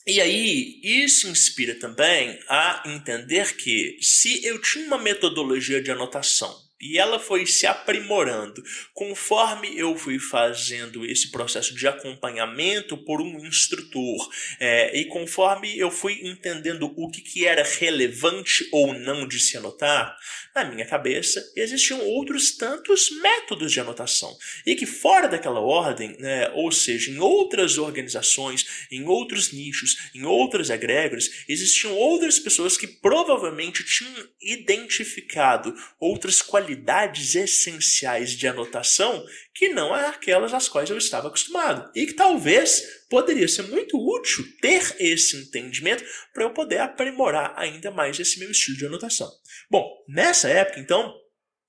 E aí, isso inspira também a entender que se eu tinha uma metodologia de anotação E ela foi se aprimorando conforme eu fui fazendo esse processo de acompanhamento por um instrutor, e conforme eu fui entendendo o que era relevante ou não de se anotar. Na minha cabeça existiam outros tantos métodos de anotação, e que fora daquela ordem, ou seja, em outras organizações, em outros nichos, em outras egrégoras, existiam outras pessoas que provavelmente tinham identificado outras qualidades essenciais de anotação que não aquelas às quais eu estava acostumado, e que talvez poderia ser muito útil ter esse entendimento para eu poder aprimorar ainda mais esse meu estilo de anotação. Bom, nessa época, então,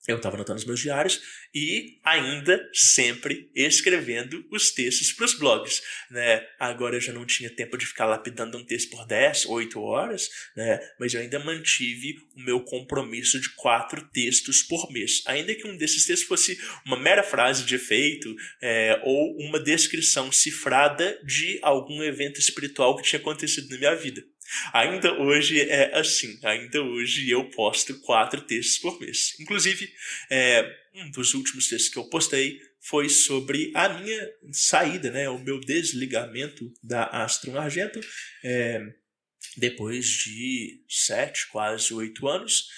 eu estava anotando os meus diários e ainda sempre escrevendo os textos para os blogs, Agora eu já não tinha tempo de ficar lapidando um texto por 10, 8 horas, Mas eu ainda mantive o meu compromisso de 4 textos por mês. Ainda que um desses textos fosse uma mera frase de efeito, ou uma descrição cifrada de algum evento espiritual que tinha acontecido na minha vida. Ainda hoje é assim, ainda hoje eu posto 4 textos por mês. Inclusive, um dos últimos textos que eu postei foi sobre a minha saída, o meu desligamento da Astrum Argento, depois de 7, quase 8 anos.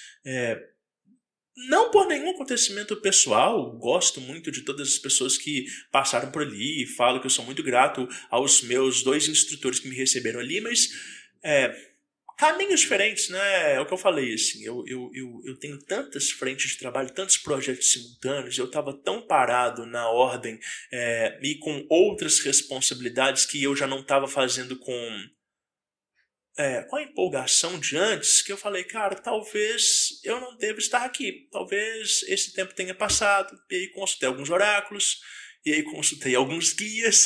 Não por nenhum acontecimento pessoal, gosto muito de todas as pessoas que passaram por ali, falo que eu sou muito grato aos meus 2 instrutores que me receberam ali, mas caminhos diferentes, É o que eu falei, assim, eu tenho tantas frentes de trabalho, tantos projetos simultâneos, eu estava tão parado na ordem e com outras responsabilidades que eu já não estava fazendo com a empolgação de antes, que eu falei, cara, talvez eu não deva estar aqui, talvez esse tempo tenha passado, e aí consultei alguns oráculos, e aí consultei alguns guias,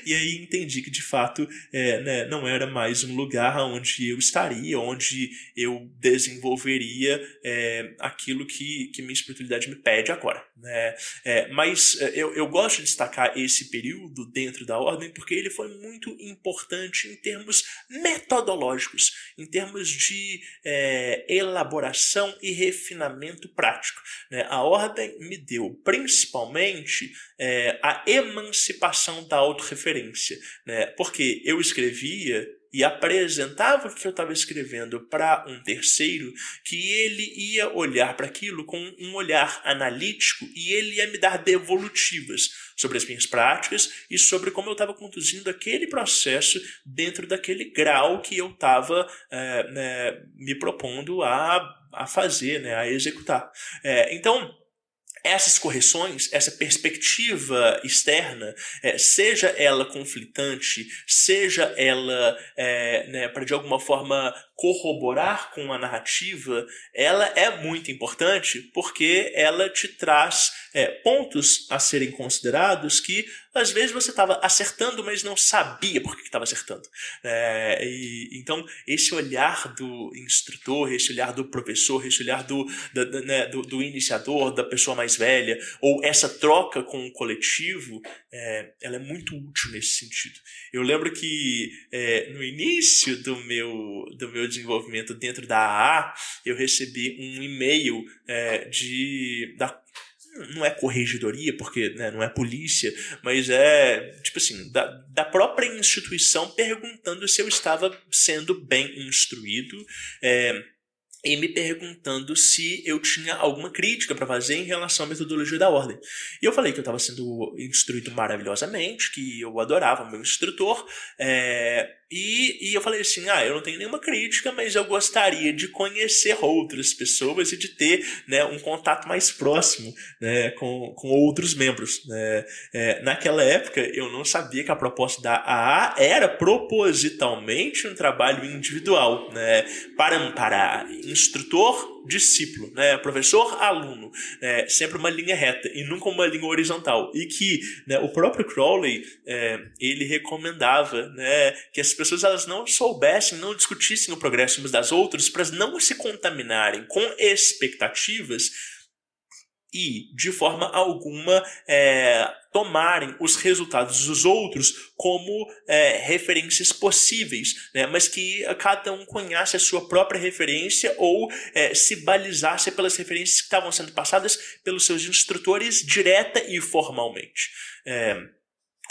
e aí entendi que de fato não era mais um lugar onde eu estaria, onde eu desenvolveria aquilo que minha espiritualidade me pede agora. Mas eu gosto de destacar esse período dentro da ordem porque ele foi muito importante em termos metodológicos, em termos de elaboração e refinamento prático. A ordem me deu principalmente a emancipação da autorreferência, porque eu escrevia e apresentava o que eu estava escrevendo para um terceiro, que ele ia olhar para aquilo com um olhar analítico e ele ia me dar devolutivas sobre as minhas práticas e sobre como eu estava conduzindo aquele processo dentro daquele grau que eu estava me propondo a fazer, a executar. Então, essas correções, essa perspectiva externa, seja ela conflitante, seja ela para de alguma forma corroborar com a narrativa, ela é muito importante porque ela te traz pontos a serem considerados que às vezes você estava acertando, mas não sabia por que estava acertando. Então, esse olhar do instrutor, esse olhar do professor, esse olhar do iniciador, da pessoa mais velha, ou essa troca com o coletivo, ela é muito útil nesse sentido. Eu lembro que no início do meu desenvolvimento dentro da AA, eu recebi um e-mail não é corregedoria, porque não é polícia, mas tipo assim, da própria instituição perguntando se eu estava sendo bem instruído, e me perguntando se eu tinha alguma crítica para fazer em relação à metodologia da ordem. E eu falei que eu estava sendo instruído maravilhosamente, que eu adorava o meu instrutor, e eu falei assim, eu não tenho nenhuma crítica, mas eu gostaria de conhecer outras pessoas e de ter um contato mais próximo com outros membros. Naquela época, eu não sabia que a proposta da AA era propositalmente um trabalho individual, para instrutor-discípulo, professor-aluno, sempre uma linha reta e nunca uma linha horizontal. E que o próprio Crowley, ele recomendava que as pessoas elas não soubessem, não discutissem o progresso umas das outras para não se contaminarem com expectativas e, de forma alguma, tomarem os resultados dos outros como referências possíveis, né? Mas que cada um conhece a sua própria referência ou se balizasse pelas referências que estavam sendo passadas pelos seus instrutores direta e formalmente.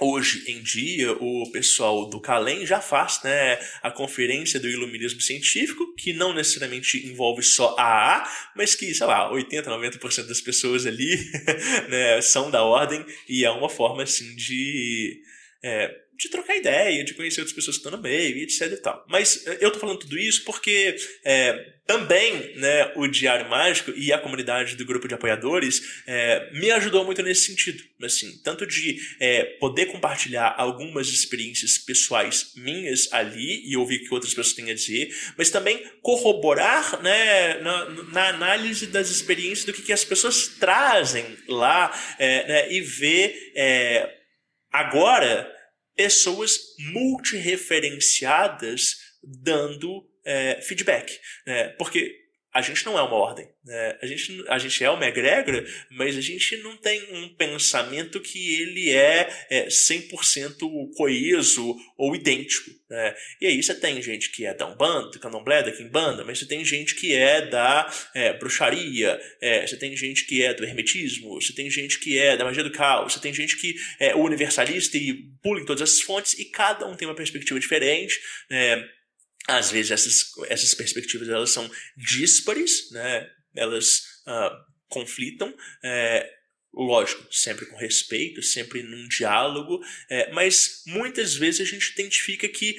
Hoje em dia, o pessoal do Calem já faz, né, a conferência do iluminismo científico, que não necessariamente envolve só a AA, mas que, sei lá, 80%, 90% das pessoas ali né, são da ordem, e é uma forma, assim, de trocar ideia, de conhecer outras pessoas que estão no meio, etc e tal. Mas eu tô falando tudo isso porque também, né, o Diário Mágico e a comunidade do grupo de apoiadores me ajudou muito nesse sentido. Assim, tanto de poder compartilhar algumas experiências pessoais minhas ali e ouvir o que outras pessoas têm a dizer, mas também corroborar, né, na análise das experiências do que as pessoas trazem lá, né, e ver agora pessoas multireferenciadas dando feedback, né? Porque a gente não é uma ordem, né? A gente é uma egrégora, mas a gente não tem um pensamento que ele é 100% coeso ou idêntico, né? E aí você tem gente que é da Umbanda, do Candomblé, da Quimbanda, mas você tem gente que é da bruxaria, você tem gente que é do hermetismo, você tem gente que é da magia do caos, você tem gente que é universalista e pula em todas essas fontes, e cada um tem uma perspectiva diferente, né? Às vezes essas perspectivas elas são díspares, né? Elas conflitam, lógico, sempre com respeito, sempre num diálogo, mas muitas vezes a gente identifica que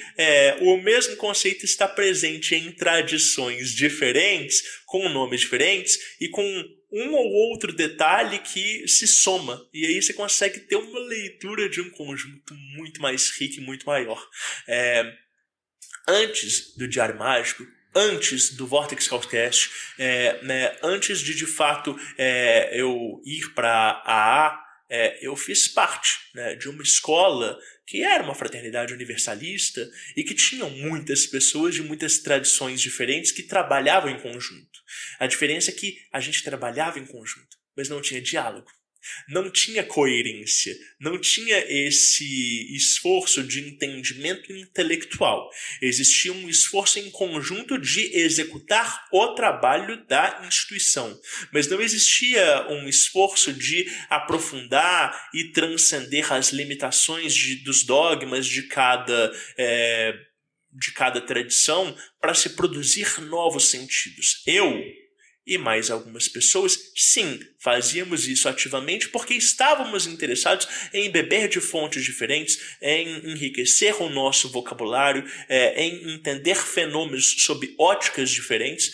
o mesmo conceito está presente em tradições diferentes, com nomes diferentes e com um ou outro detalhe que se soma, e aí você consegue ter uma leitura de um conjunto muito mais rico e muito maior. Antes do Diário Mágico, antes do Vortex Cast, né, antes de fato eu ir para a AA, eu fiz parte, né, de uma escola que era uma fraternidade universalista e que tinham muitas pessoas de muitas tradições diferentes que trabalhavam em conjunto. A diferença é que a gente trabalhava em conjunto, mas não tinha diálogo. Não tinha coerência, não tinha esse esforço de entendimento intelectual. Existia um esforço em conjunto de executar o trabalho da instituição, mas não existia um esforço de aprofundar e transcender as limitações dos dogmas de cada tradição para se produzir novos sentidos. Eu e mais algumas pessoas, sim, fazíamos isso ativamente porque estávamos interessados em beber de fontes diferentes, em enriquecer o nosso vocabulário, em entender fenômenos sob óticas diferentes,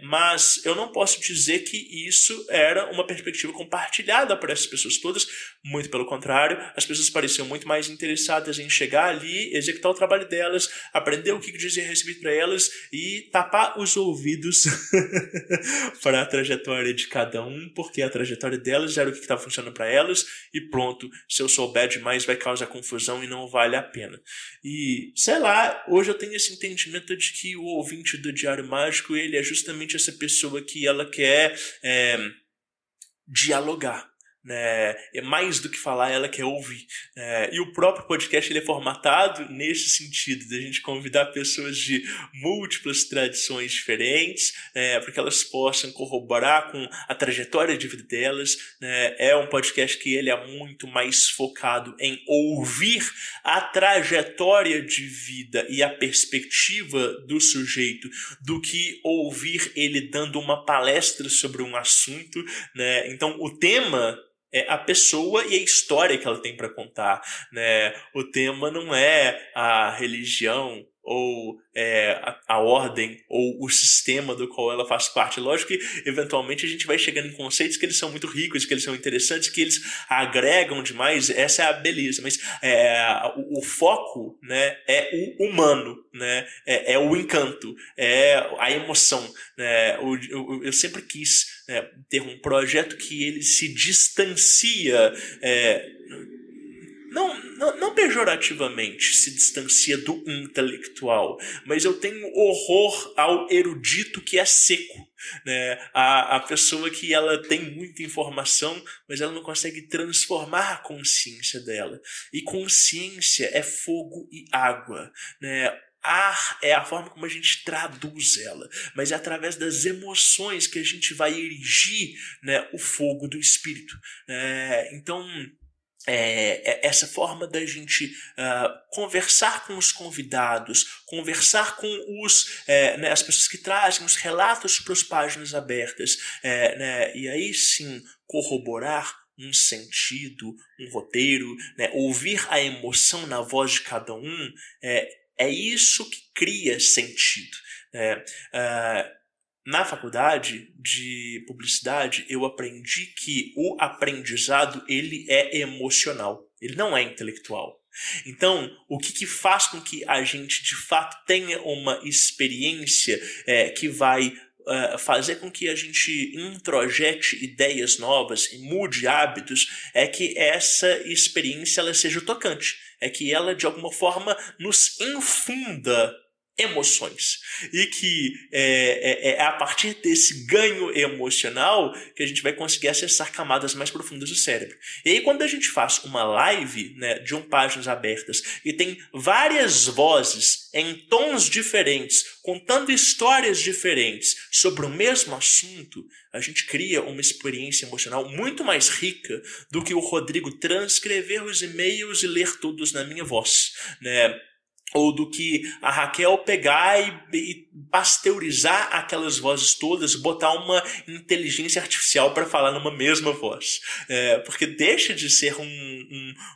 mas eu não posso dizer que isso era uma perspectiva compartilhada por essas pessoas todas, muito pelo contrário, as pessoas pareciam muito mais interessadas em chegar ali, executar o trabalho delas, aprender o que dizia recebido para elas e tapar os ouvidos para a trajetória de cada um, porque a trajetória delas era o que estava funcionando para elas, e pronto, se eu souber demais vai causar confusão e não vale a pena. E, sei lá, hoje eu tenho esse entendimento de que o ouvinte do Diário Mágico, ele é justamente essa pessoa que ela quer dialogar, né? Mais do que falar, ela quer ouvir, e o próprio podcast ele é formatado nesse sentido, de a gente convidar pessoas de múltiplas tradições diferentes, para que elas possam corroborar com a trajetória de vida delas, né? É um podcast que ele é muito mais focado em ouvir a trajetória de vida e a perspectiva do sujeito do que ouvir ele dando uma palestra sobre um assunto, né? Então o tema é a pessoa e a história que ela tem para contar, né? O tema não é a religião ou a ordem ou o sistema do qual ela faz parte. Lógico que eventualmente a gente vai chegando em conceitos que eles são muito ricos, que eles são interessantes, que eles agregam demais, essa é a beleza, mas o foco, né, é o humano, né, é o encanto, é a emoção, né? Eu sempre quis ter um projeto que ele se distancia não pejorativamente se distancia do intelectual, mas eu tenho horror ao erudito que é seco, né? A pessoa que ela tem muita informação, mas ela não consegue transformar a consciência dela. E consciência é fogo e água, né? Ar é a forma como a gente traduz ela, mas é através das emoções que a gente vai erigir, né, o fogo do espírito. Então, essa forma da gente conversar com os convidados, conversar com né, as pessoas que trazem os relatos para as páginas abertas, né, e aí sim corroborar um sentido, um roteiro, né, ouvir a emoção na voz de cada um, é isso que cria sentido. Na faculdade de publicidade, eu aprendi que o aprendizado ele é emocional, ele não é intelectual. Então, o que faz com que a gente, de fato, tenha uma experiência que vai fazer com que a gente introjete ideias novas e mude hábitos, é que essa experiência ela seja tocante, é que ela, de alguma forma, nos infunda emoções. E que é a partir desse ganho emocional que a gente vai conseguir acessar camadas mais profundas do cérebro. E aí quando a gente faz uma live, né, de páginas abertas e tem várias vozes em tons diferentes, contando histórias diferentes sobre o mesmo assunto, a gente cria uma experiência emocional muito mais rica do que o Rodrigo transcrever os e-mails e ler todos na minha voz, né? Ou do que a Raquel pegar e pasteurizar aquelas vozes todas, botar uma inteligência artificial para falar numa mesma voz. Porque deixa de ser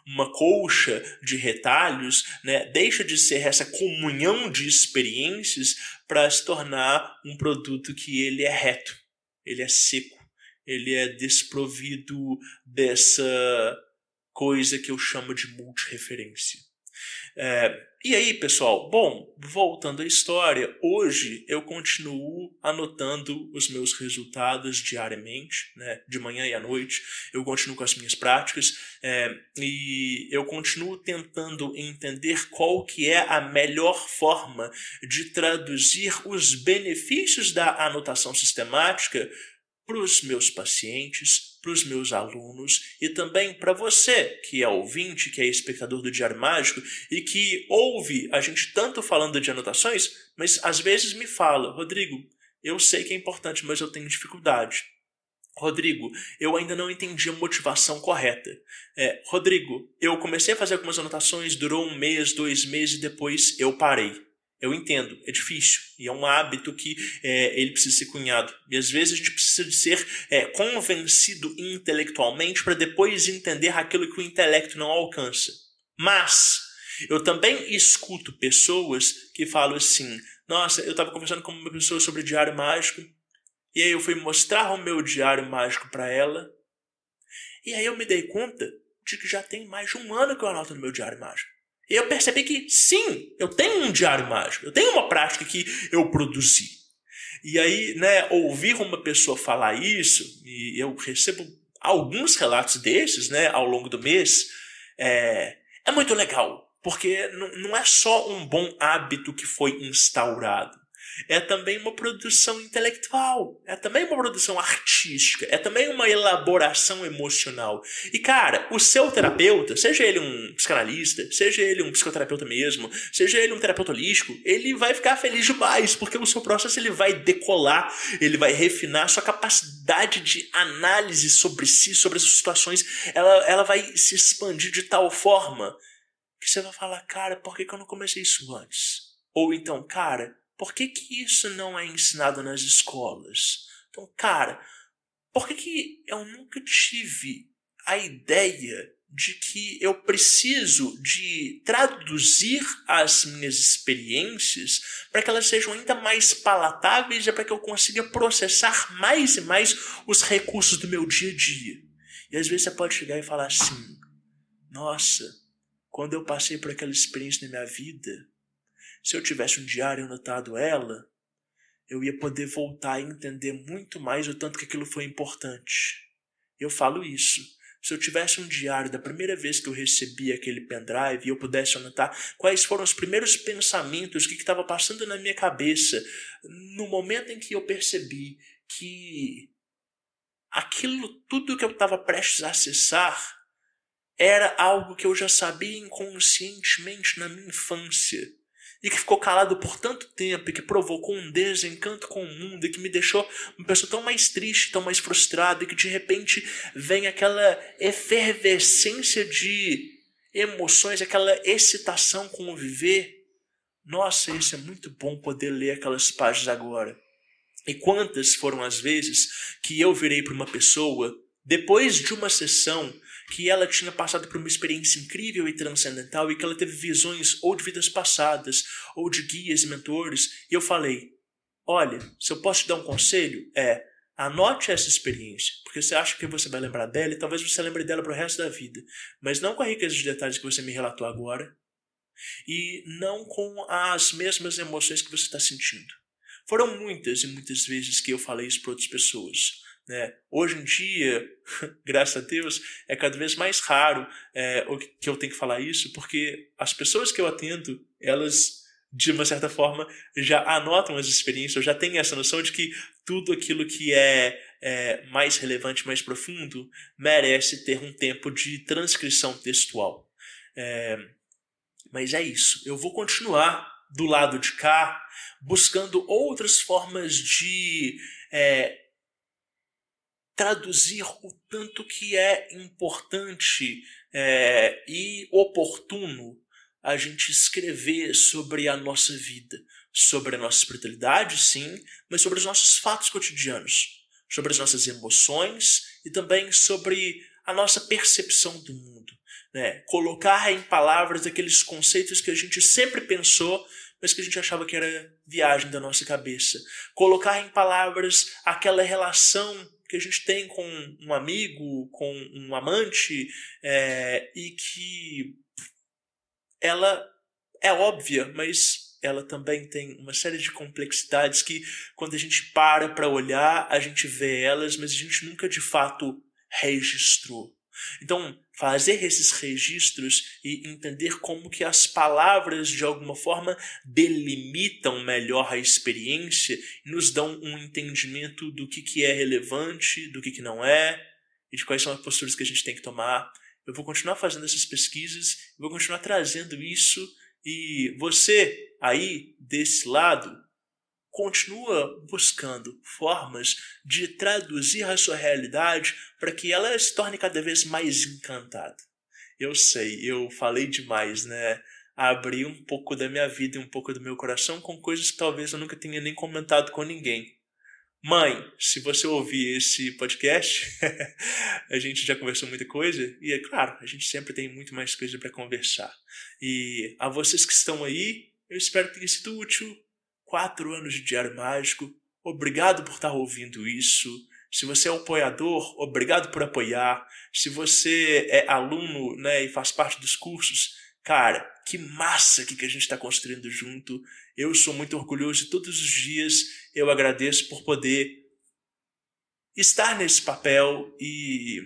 uma colcha de retalhos, né? Deixa de ser essa comunhão de experiências para se tornar um produto que ele é reto, ele é seco, ele é desprovido dessa coisa que eu chamo de multireferência. E aí, pessoal, bom, voltando à história, hoje eu continuo anotando os meus resultados diariamente, né, de manhã e à noite, eu continuo com as minhas práticas e eu continuo tentando entender qual que é a melhor forma de traduzir os benefícios da anotação sistemática para os meus pacientes, para os meus alunos e também para você que é ouvinte, que é espectador do Diário Mágico e que ouve a gente tanto falando de anotações, mas às vezes me fala: Rodrigo, eu sei que é importante, mas eu tenho dificuldade. Rodrigo, eu ainda não entendi a motivação correta. Rodrigo, eu comecei a fazer algumas anotações, durou 1 mês, 2 meses e depois eu parei. Eu entendo, é difícil e é um hábito que ele precisa ser cunhado. E às vezes a gente precisa de ser convencido intelectualmente para depois entender aquilo que o intelecto não alcança. Mas eu também escuto pessoas que falam assim: nossa, eu estava conversando com uma pessoa sobre Diário Mágico e aí eu fui mostrar o meu Diário Mágico para ela e aí eu me dei conta de que já tem mais de 1 ano que eu anoto no meu Diário Mágico. E eu percebi que, sim, eu tenho um diário mágico, eu tenho uma prática que eu produzi. E aí, né, ouvir uma pessoa falar isso, e eu recebo alguns relatos desses, né, ao longo do mês, é muito legal, porque não é só um bom hábito que foi instaurado. É também uma produção intelectual, é também uma produção artística, é também uma elaboração emocional. E cara, o seu terapeuta, seja ele um psicanalista, seja ele um psicoterapeuta mesmo, seja ele um terapeuta holístico, ele vai ficar feliz demais, porque o seu processo ele vai decolar, ele vai refinar, sua capacidade de análise sobre si, sobre as situações, ela vai se expandir de tal forma que você vai falar: cara, por que eu não comecei isso antes? Ou então, cara, por que isso não é ensinado nas escolas? Então, cara, por que eu nunca tive a ideia de que eu preciso de traduzir as minhas experiências para que elas sejam ainda mais palatáveis e para que eu consiga processar mais e mais os recursos do meu dia a dia? E às vezes você pode chegar e falar assim: nossa, quando eu passei por aquela experiência na minha vida, se eu tivesse um diário anotado ela, eu ia poder voltar e entender muito mais o tanto que aquilo foi importante. Eu falo isso se eu tivesse um diário da primeira vez que eu recebi aquele pendrive e eu pudesse anotar quais foram os primeiros pensamentos, o que estava passando na minha cabeça, no momento em que eu percebi que aquilo tudo que eu estava prestes a acessar era algo que eu já sabia inconscientemente na minha infância e que ficou calado por tanto tempo e que provocou um desencanto com o mundo e que me deixou uma pessoa tão mais triste, tão mais frustrada e que de repente vem aquela efervescência de emoções, aquela excitação com o viver. Nossa, isso é muito bom poder ler aquelas páginas agora. E quantas foram as vezes que eu virei para uma pessoa depois de uma sessão que ela tinha passado por uma experiência incrível e transcendental e que ela teve visões ou de vidas passadas ou de guias e mentores, e eu falei, olha, se eu posso te dar um conselho, anote essa experiência, porque você acha que você vai lembrar dela e talvez você lembre dela para o resto da vida, mas não com a riqueza de detalhes que você me relatou agora e não com as mesmas emoções que você está sentindo. Foram muitas e muitas vezes que eu falei isso para outras pessoas. Hoje em dia, graças a Deus, é cada vez mais raro que eu tenho que falar isso, porque as pessoas que eu atendo, elas, de uma certa forma, já anotam as experiências, eu já tenho essa noção de que tudo aquilo que é mais relevante, mais profundo, merece ter um tempo de transcrição textual. Mas é isso, eu vou continuar do lado de cá, buscando outras formas de traduzir o tanto que é importante e oportuno a gente escrever sobre a nossa vida, sobre a nossa espiritualidade, sim, mas sobre os nossos fatos cotidianos, sobre as nossas emoções e também sobre a nossa percepção do mundo. Colocar em palavras aqueles conceitos que a gente sempre pensou, mas que a gente achava que era viagem da nossa cabeça. Colocar em palavras aquela relação que a gente tem com um amigo, com um amante, e que ela é óbvia, mas ela também tem uma série de complexidades que, quando a gente para olhar, a gente vê elas, mas a gente nunca de fato registrou. Então, fazer esses registros e entender como que as palavras, de alguma forma, delimitam melhor a experiência e nos dão um entendimento do que é relevante, do que não é, e de quais são as posturas que a gente tem que tomar. Eu vou continuar fazendo essas pesquisas, vou continuar trazendo isso, e você, aí, desse lado, continua buscando formas de traduzir a sua realidade para que ela se torne cada vez mais encantada. Eu sei, eu falei demais, né? Abri um pouco da minha vida e um pouco do meu coração com coisas que talvez eu nunca tenha nem comentado com ninguém. Mãe, se você ouvir esse podcast, a gente já conversou muita coisa e, é claro, a gente sempre tem muito mais coisa para conversar. E a vocês que estão aí, eu espero que tenha sido útil. 4 anos de Diário Mágico, obrigado por estar ouvindo isso. Se você é um apoiador, obrigado por apoiar. Se você é aluno, e faz parte dos cursos, cara, que massa que a gente está construindo junto. Eu sou muito orgulhoso e todos os dias eu agradeço por poder estar nesse papel e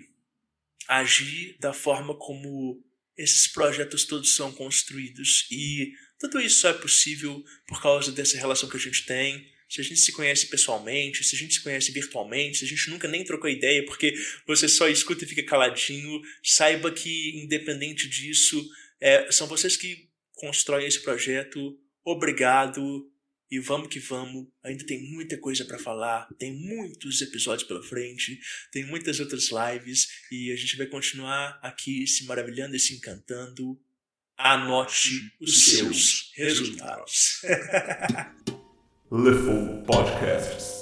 agir da forma como esses projetos todos são construídos. E tudo isso só é possível por causa dessa relação que a gente tem. Se a gente se conhece pessoalmente, se a gente se conhece virtualmente, se a gente nunca nem trocou ideia porque você só escuta e fica caladinho, saiba que, independente disso, são vocês que constroem esse projeto. Obrigado e vamos que vamos. Ainda tem muita coisa para falar, tem muitos episódios pela frente, tem muitas outras lives e a gente vai continuar aqui se maravilhando e se encantando. Anote os seus resultados. Lefou Podcasts.